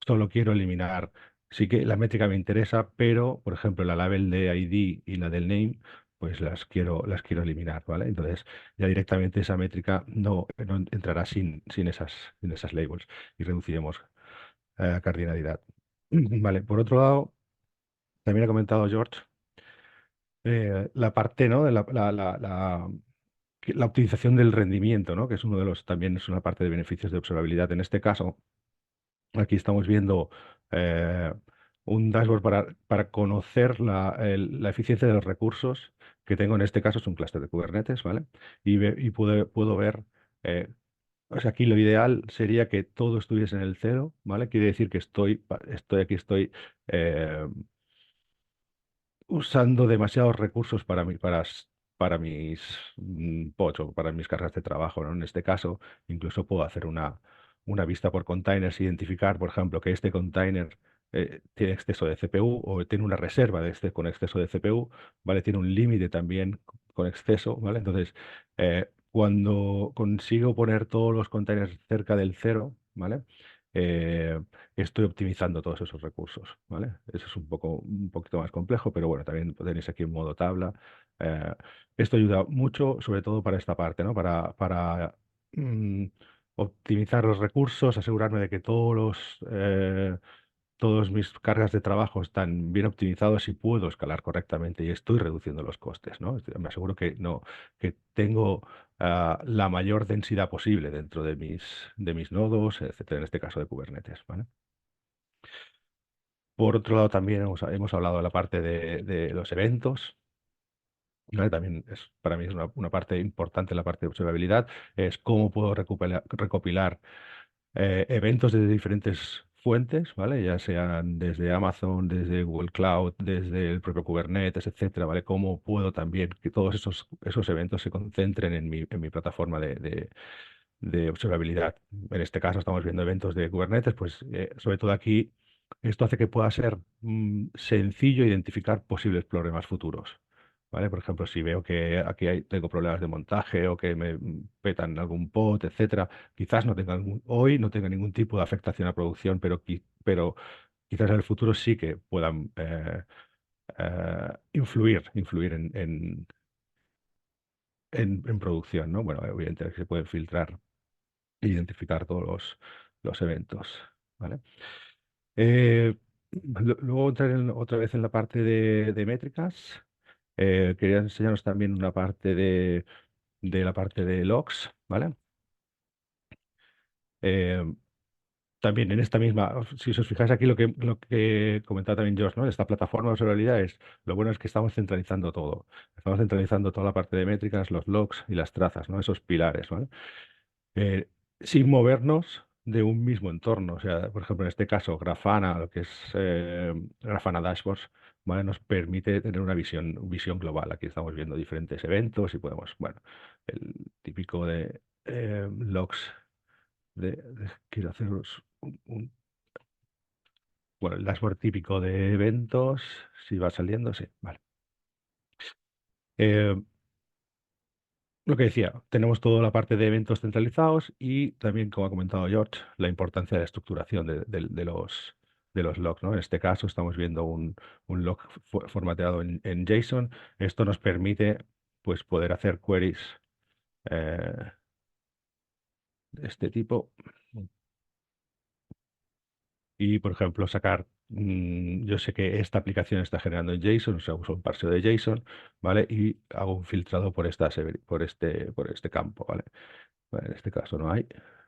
solo quiero eliminar, sí que la métrica me interesa, pero, por ejemplo, la label de ID y la del name, pues las quiero eliminar, ¿vale? Entonces, ya directamente esa métrica no entrará sin esas labels y reduciremos cardinalidad. Vale, por otro lado, también ha comentado George la parte, ¿no? De la optimización del rendimiento, ¿no? Que es también es una parte de beneficios de observabilidad. En este caso, aquí estamos viendo eh, un dashboard para conocer la eficiencia de los recursos que tengo. En este caso es un clúster de Kubernetes, ¿vale? Y puedo ver, o sea, aquí lo ideal sería que todo estuviese en el cero, ¿vale? Quiere decir que estoy eh, usando demasiados recursos para mis pods o para mis cargas de trabajo, ¿no? En este caso, incluso puedo hacer una vista por containers, identificar, por ejemplo, que este container tiene exceso de CPU o tiene una reserva con exceso de CPU, ¿vale? Tiene un límite también con exceso, ¿vale? Entonces, cuando consigo poner todos los containers cerca del cero, ¿vale? Eh, Estoy optimizando todos esos recursos, ¿vale? Eso es un poquito más complejo, pero bueno, también tenéis aquí un modo tabla. Eh, Esto ayuda mucho, sobre todo para esta parte, ¿no? Para mm, optimizar los recursos, asegurarme de que todos mis cargas de trabajo están bien optimizados y puedo escalar correctamente y estoy reduciendo los costes, ¿no? Me aseguro que tengo la mayor densidad posible dentro de mis nodos, etcétera, en este caso de Kubernetes, ¿vale? Por otro lado, también hemos hablado de la parte de los eventos, ¿vale? También para mí es una parte importante la parte de observabilidad, es cómo puedo recopilar eventos de diferentes fuentes, ¿vale? Ya sean desde Amazon, desde Google Cloud, desde el propio Kubernetes, etcétera, ¿vale? Cómo puedo también que todos esos eventos se concentren en mi plataforma de observabilidad. En este caso estamos viendo eventos de Kubernetes, pues sobre todo aquí esto hace que pueda ser sencillo identificar posibles problemas futuros. ¿Vale? Por ejemplo, si veo que aquí tengo problemas de montaje o que me petan algún pod, etcétera, quizás no tenga hoy no tenga ningún tipo de afectación a producción, pero quizás en el futuro sí que puedan influir en producción, ¿no? Bueno, evidentemente se pueden filtrar e identificar todos los eventos, ¿vale? Eh, Luego entrar otra vez en la parte de métricas. Quería enseñaros también una parte de la parte de logs, ¿vale? Eh, También en esta misma, si os fijáis aquí lo que comentaba también Josh, ¿no? Esta plataforma de observabilidad lo bueno es que estamos centralizando todo. Estamos centralizando toda la parte de métricas, los logs y las trazas, ¿no? Esos pilares, ¿vale? eh, Sin movernos de un mismo entorno. O sea, por ejemplo, en este caso, Grafana, lo que es Grafana Dashboards, ¿vale? Nos permite tener una visión global. Aquí estamos viendo diferentes eventos y podemos, bueno, el típico de logs quiero haceros bueno, el dashboard típico de eventos, si va saliendo, sí, vale. Eh, Lo que decía, tenemos toda la parte de eventos centralizados y también, como ha comentado George, la importancia de la estructuración de los logs, ¿no? En este caso estamos viendo un log formateado en JSON. Esto nos permite pues, poder hacer queries eh, de este tipo y, por ejemplo, sacar, yo sé que esta aplicación está generando en JSON, o sea, uso un parseo de JSON, ¿vale? Y hago un filtrado por este campo, ¿vale? Bueno, en este caso no hay.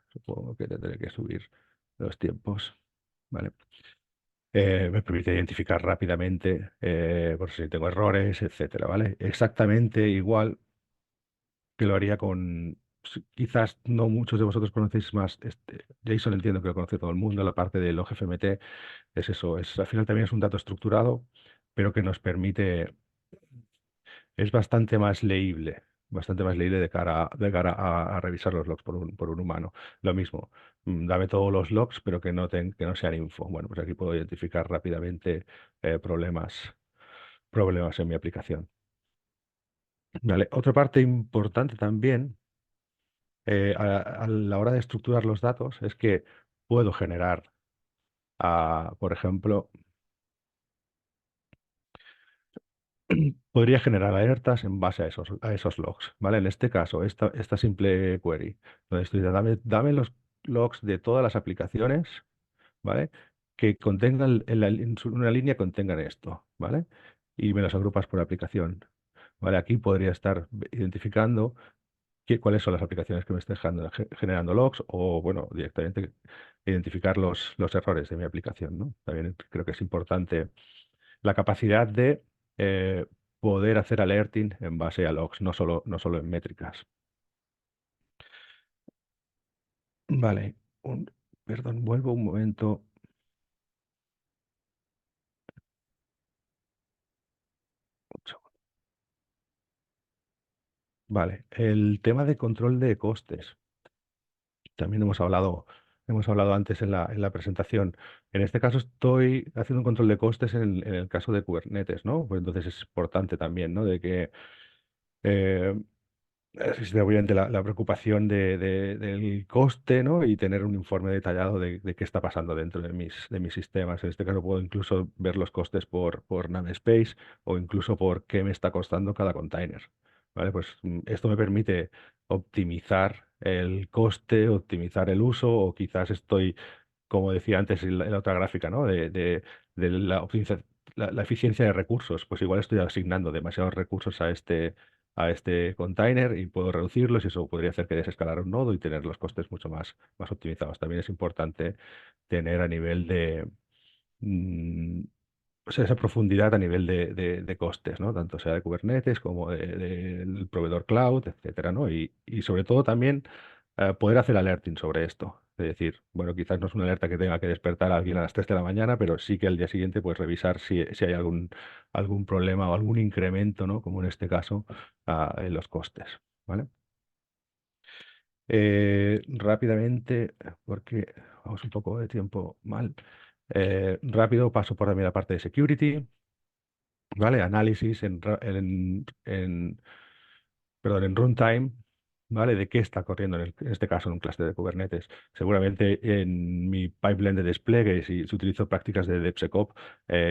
Supongo que tendré que subir los tiempos. ¿Vale? Me permite identificar rápidamente por si tengo errores, etcétera. ¿Vale? Exactamente igual que lo haría quizás no muchos de vosotros conocéis más. JSON entiendo que lo conoce todo el mundo. La parte del OGFMT es eso. Al final también es un dato estructurado, pero que nos permite es bastante más leíble de cara a revisar los logs por un humano. Lo mismo, dame todos los logs, pero que no sean info. Bueno, pues aquí puedo identificar rápidamente problemas en mi aplicación. Vale, otra parte importante también a la hora de estructurar los datos es que puedo generar, por ejemplo, podría generar alertas en base a esos logs, ¿vale? En este caso, esta simple query, donde estoy diciendo, dame los logs de todas las aplicaciones, ¿vale? Que contengan, una línea contengan esto, ¿vale? Y me los agrupas por aplicación, ¿vale? Aquí podría estar identificando cuáles son las aplicaciones que me estén generando logs o, bueno, directamente identificar los errores de mi aplicación, ¿no? También creo que es importante la capacidad de eh, poder hacer alerting en base a logs, no solo en métricas. Vale, perdón, vuelvo un momento. Un segundo. Vale, el tema de control de costes. También hemos hablado antes en la presentación. En este caso estoy haciendo un control de costes en el caso de Kubernetes, ¿no? Pues entonces es importante también, ¿no? De que eh, existe obviamente la preocupación del coste, ¿no? Y tener un informe detallado de qué está pasando dentro de mis sistemas. En este caso puedo incluso ver los costes por namespace o incluso por qué me está costando cada container. ¿Vale? Pues esto me permite optimizar el coste, optimizar el uso o quizás estoy, como decía antes en la otra gráfica, ¿no? De la eficiencia de recursos. Pues igual estoy asignando demasiados recursos a este container y puedo reducirlos y eso podría hacer que desescalara un nodo y tener los costes mucho más optimizados. También es importante tener a nivel mm, o sea, esa profundidad a nivel de costes, ¿no? Tanto sea de Kubernetes como del proveedor cloud, etcétera, ¿no? Y sobre todo también poder hacer alerting sobre esto. Es decir, bueno, quizás no es una alerta que tenga que despertar a alguien a las 3 de la mañana, pero sí que al día siguiente pues revisar si hay algún problema o algún incremento, ¿no? Como en este caso, en los costes, ¿vale? Rápidamente, porque vamos un poco de tiempo mal. Rápido paso por también la parte de security, ¿vale? Análisis perdón, en runtime, ¿vale? De qué está corriendo en este caso en un clúster de Kubernetes. Seguramente en mi pipeline de despliegue, si utilizo prácticas de DevSecOps,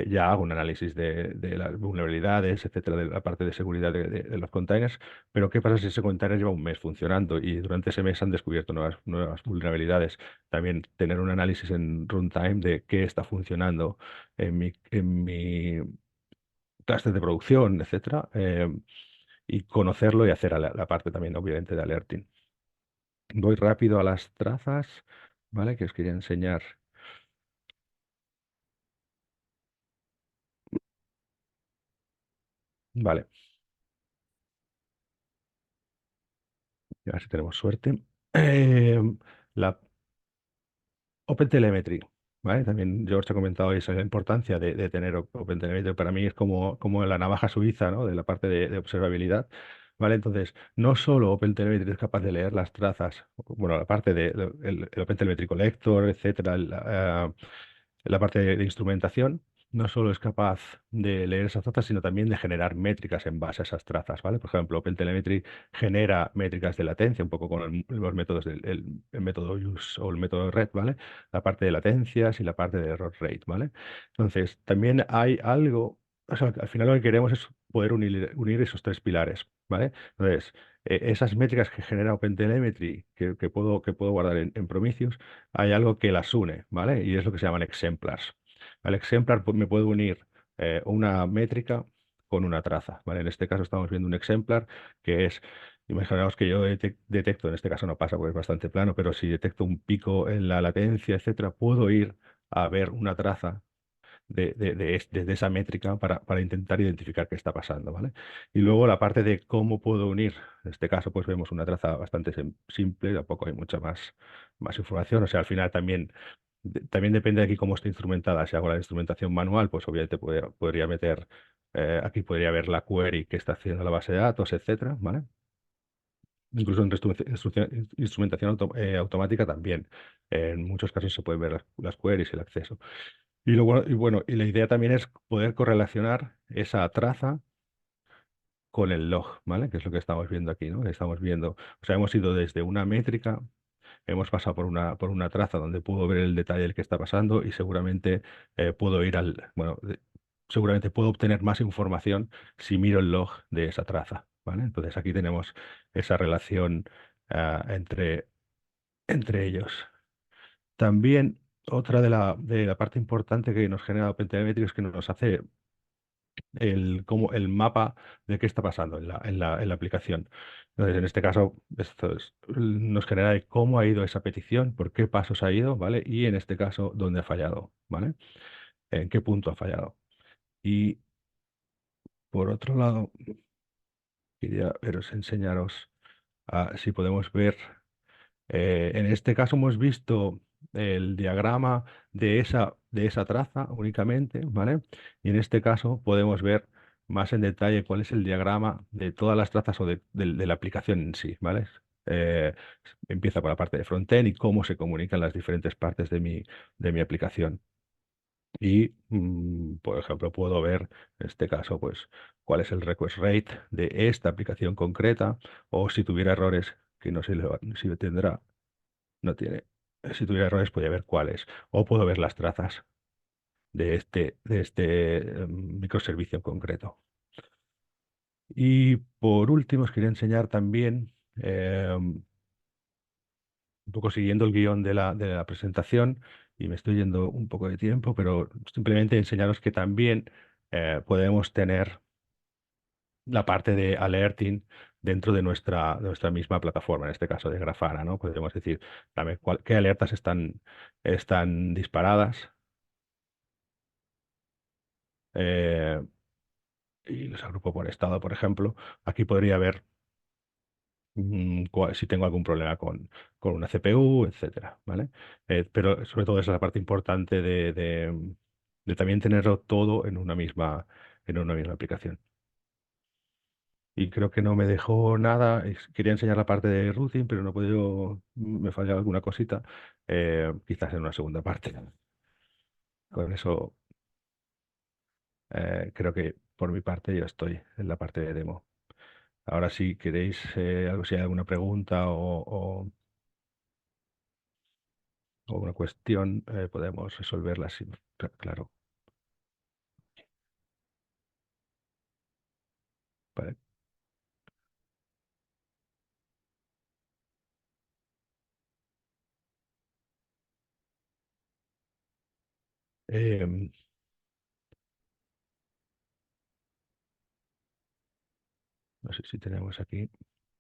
ya hago un análisis de las vulnerabilidades, etcétera, de la parte de seguridad de los containers. Pero ¿qué pasa si ese container lleva un mes funcionando y durante ese mes han descubierto nuevas vulnerabilidades? También tener un análisis en runtime de qué está funcionando en mi clúster de producción, etcétera, y conocerlo y hacer la parte también, obviamente, de alerting. Voy rápido a las trazas, ¿vale? Que os quería enseñar. Vale, a ver si tenemos suerte. La OpenTelemetry, ¿vale? También George ha comentado eso, la importancia de tener OpenTelemetry. Para mí es como la navaja suiza, ¿no? De la parte de observabilidad, ¿vale? Entonces, no solo OpenTelemetry es capaz de leer las trazas, bueno, la parte el OpenTelemetry Collector, etcétera, la parte de instrumentación, no solo es capaz de leer esas trazas, sino también de generar métricas en base a esas trazas, ¿vale? Por ejemplo, OpenTelemetry genera métricas de latencia, un poco con los métodos el método use o el método red, ¿vale? La parte de latencias y la parte de error rate, ¿vale? Entonces, también hay algo, o sea, al final lo que queremos es poder unir esos tres pilares, ¿vale? Entonces, esas métricas que genera OpenTelemetry, que puedo guardar en Prometheus, hay algo que las une, ¿vale? Y es lo que se llaman exemplars. Al exemplar me puedo unir una métrica con una traza, ¿vale? En este caso estamos viendo un exemplar que es, imaginaos que yo detecto, en este caso no pasa porque es bastante plano, pero si detecto un pico en la latencia, etcétera, puedo ir a ver una traza de esa métrica para intentar identificar qué está pasando, ¿vale? Y luego la parte de cómo puedo unir, en este caso pues vemos una traza bastante simple, tampoco hay mucha más información, o sea, al final también depende de aquí cómo esté instrumentada. Si hago la instrumentación manual, pues obviamente podría meter, aquí podría ver la query que está haciendo la base de datos, etcétera, ¿vale? Incluso en instrumentación automática también. En muchos casos se pueden ver las queries y el acceso. Y la idea también es poder correlacionar esa traza con el log, ¿vale? Que es lo que estamos viendo aquí, ¿no? Estamos viendo, o sea, hemos ido desde una métrica, hemos pasado por una traza donde puedo ver el detalle del que está pasando y seguramente puedo ir seguramente puedo obtener más información si miro el log de esa traza, ¿vale? Entonces aquí tenemos esa relación entre ellos. También otra de la parte importante que nos genera OpenTelemetry es que nos hace como el mapa de qué está pasando en la aplicación. Entonces, en este caso, nos genera de cómo ha ido esa petición, por qué pasos ha ido, ¿vale? Y en este caso, dónde ha fallado, ¿vale? En qué punto ha fallado. Y por otro lado, quería enseñaros si podemos ver. En este caso hemos visto el diagrama de esa traza únicamente, ¿vale? Y en este caso podemos ver más en detalle cuál es el diagrama de todas las trazas o de la aplicación en sí, ¿vale? Eh, Empieza por la parte de frontend y cómo se comunican las diferentes partes de mi aplicación. Y, por ejemplo, puedo ver en este caso, pues, cuál es el request rate de esta aplicación concreta o si tuviera errores, que no sé si lo tendrá, no tiene. Si tuviera errores, podría ver cuáles. O puedo ver las trazas de este microservicio en concreto. Y por último, os quería enseñar también, un poco siguiendo el guión de la presentación, y me estoy yendo un poco de tiempo, pero simplemente enseñaros que también podemos tener la parte de alerting dentro de nuestra misma plataforma, en este caso de Grafana, ¿no? Podemos decir también qué alertas están disparadas, eh, y los agrupo por estado, por ejemplo. Aquí podría ver si tengo algún problema con una CPU, etcétera, ¿vale? Pero sobre todo esa es la parte importante de también tenerlo todo en una misma aplicación. y creo que no me dejó nada. Quería enseñar la parte de routing, pero no he podido, me falla alguna cosita. Quizás en una segunda parte. Con eso, creo que por mi parte ya estoy en la parte de demo. Ahora si queréis algo, si hay alguna pregunta o una cuestión, podemos resolverla así, claro. Vale. Em, no sé si tenemos aquí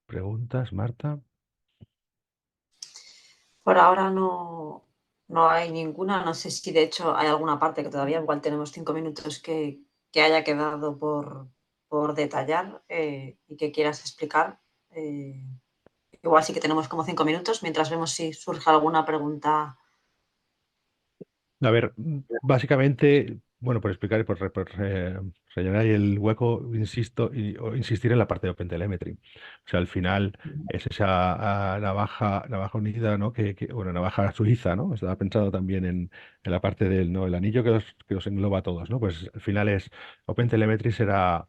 preguntas, Marta. Por ahora no hay ninguna. No sé si de hecho hay alguna parte que todavía igual tenemos 5 minutos que haya quedado por detallar y que quieras explicar. Eh, Igual sí que tenemos como 5 minutos mientras vemos si surge alguna pregunta. A ver, básicamente, bueno, por explicar y por rellenar ahí el hueco, insisto, o insistir en la parte de OpenTelemetry. O sea, al final es esa navaja unida, ¿no? Bueno, navaja suiza, ¿no? Estaba pensado también en la parte del, ¿no? El anillo que os engloba a todos, ¿no? Pues al final OpenTelemetry será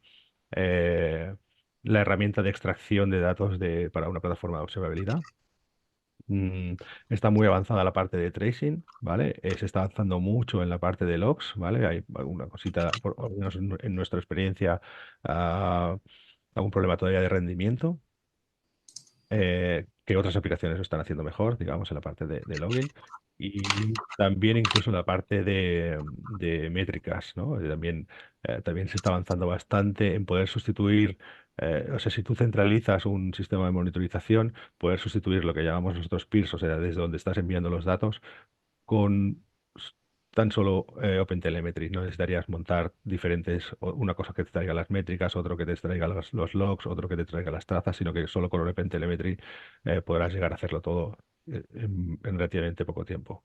eh, la herramienta de extracción de datos para una plataforma de observabilidad. Mm, Está muy avanzada la parte de tracing, ¿vale? Se está avanzando mucho en la parte de logs, ¿vale? Hay alguna cosita, por lo menos en nuestra experiencia, ah, algún problema todavía de rendimiento, que otras aplicaciones lo están haciendo mejor, digamos, en la parte de logging. Y también incluso en la parte de métricas, ¿no? También se está avanzando bastante en poder sustituir, o sea, si tú centralizas un sistema de monitorización, poder sustituir lo que llamamos nosotros peers, o sea, desde donde estás enviando los datos, con tan solo OpenTelemetry. No necesitarías montar una cosa que te traiga las métricas, otro que te traiga los logs, otro que te traiga las trazas, sino que solo con OpenTelemetry podrás llegar a hacerlo todo en relativamente poco tiempo.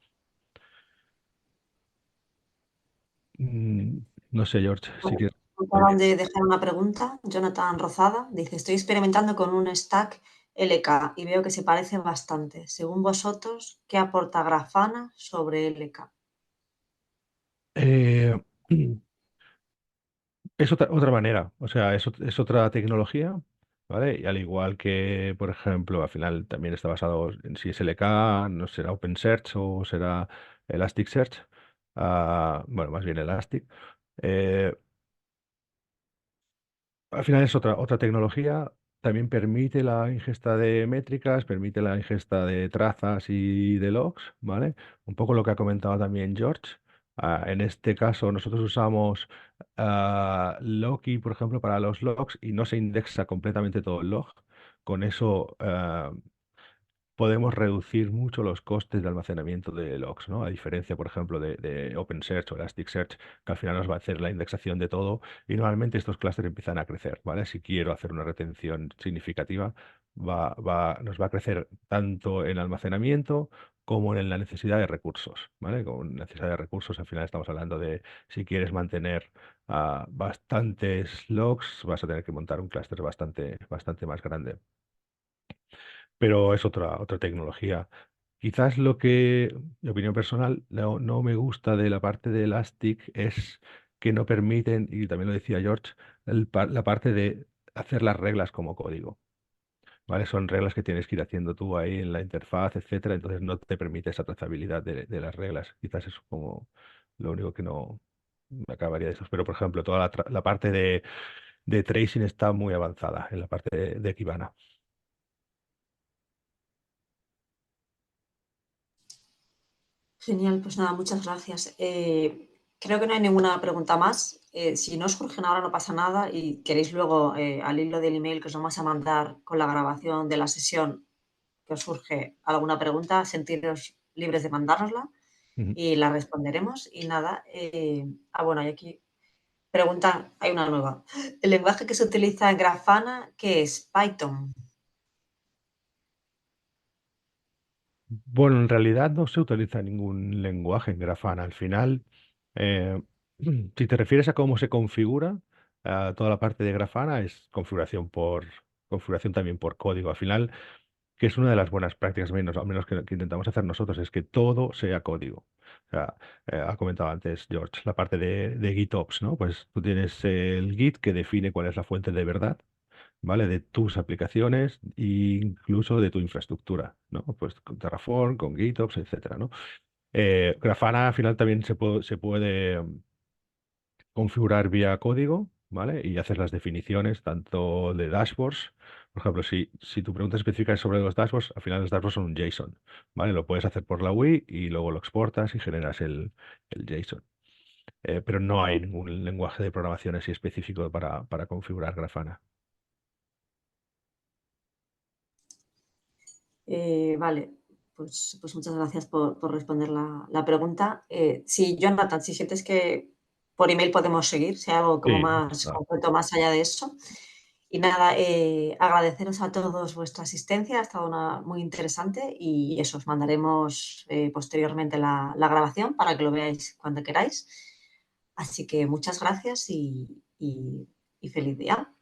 Mm, no sé, George, si Bueno, quieres acaban también. de dejar una pregunta. Jonathan Rozada dice: Estoy experimentando con un stack LK y veo que se parece bastante. Según vosotros, ¿qué aporta Grafana sobre LK? Eh, Es otra manera, o sea, es otra tecnología, ¿vale? Y al igual que, por ejemplo, al final también está basado en si es LK, no será OpenSearch o será Elasticsearch, bueno, más bien Elastic. Eh, Al final es otra tecnología, también permite la ingesta de métricas, permite la ingesta de trazas y de logs, ¿vale? Un poco lo que ha comentado también George. En este caso nosotros usamos Loki, por ejemplo, para los logs y no se indexa completamente todo el log. Con eso podemos reducir mucho los costes de almacenamiento de logs, ¿no? A diferencia, por ejemplo, de OpenSearch o Elasticsearch, que al final nos va a hacer la indexación de todo y normalmente estos clústeres empiezan a crecer, ¿vale? Si quiero hacer una retención significativa, nos va a crecer tanto en almacenamiento como en la necesidad de recursos, ¿vale? Con necesidad de recursos, al final estamos hablando de si quieres mantener bastantes logs, vas a tener que montar un clúster bastante más grande, pero es otra tecnología. Quizás mi opinión personal, no me gusta de la parte de Elastic es que no permiten, y también lo decía George, la parte de hacer las reglas como código, ¿vale? Son reglas que tienes que ir haciendo tú ahí en la interfaz, etcétera, entonces no te permite esa trazabilidad de las reglas. Quizás es como lo único que no me acabaría de eso. Pero, por ejemplo, toda la parte de tracing está muy avanzada en la parte de Kibana. Genial, pues nada, muchas gracias. Creo que no hay ninguna pregunta más. Si no surgen ahora no pasa nada y queréis luego, al hilo del email que os vamos a mandar con la grabación de la sesión, que os surge alguna pregunta, sentiros libres de mandárnosla Ujú. y la responderemos. Y nada, bueno, hay aquí pregunta, hay una nueva. El lenguaje que se utiliza en Grafana, ¿qué es? Python. Bueno, en realidad no se utiliza ningún lenguaje en Grafana. Al final, eh, si te refieres a cómo se configura, toda la parte de Grafana es configuración también por código. Al final, que es una de las buenas prácticas, al menos que intentamos hacer nosotros, es que todo sea código. O sea, ha comentado antes George la parte de GitOps, ¿no? Pues tú tienes el Git que define cuál es la fuente de verdad, ¿vale? De tus aplicaciones e incluso de tu infraestructura, ¿no? Pues con Terraform, con GitOps, etcétera, ¿no? Grafana al final también se puede configurar vía código, ¿vale? Y hacer las definiciones tanto de dashboards. Por ejemplo, si tu pregunta específica es sobre los dashboards, al final los dashboards son un JSON, ¿vale? Lo puedes hacer por la UI y luego lo exportas y generas el JSON. Pero no hay ningún lenguaje de programación así específico para configurar Grafana. Vale, pues muchas gracias por responder la pregunta. Sí, Jonathan, si sientes que por email podemos seguir, si hay algo como Sí, más concreto más allá de eso. Y nada, agradeceros a todos vuestra asistencia, ha estado muy interesante y eso, os mandaremos posteriormente la grabación para que lo veáis cuando queráis. Así que muchas gracias y feliz día.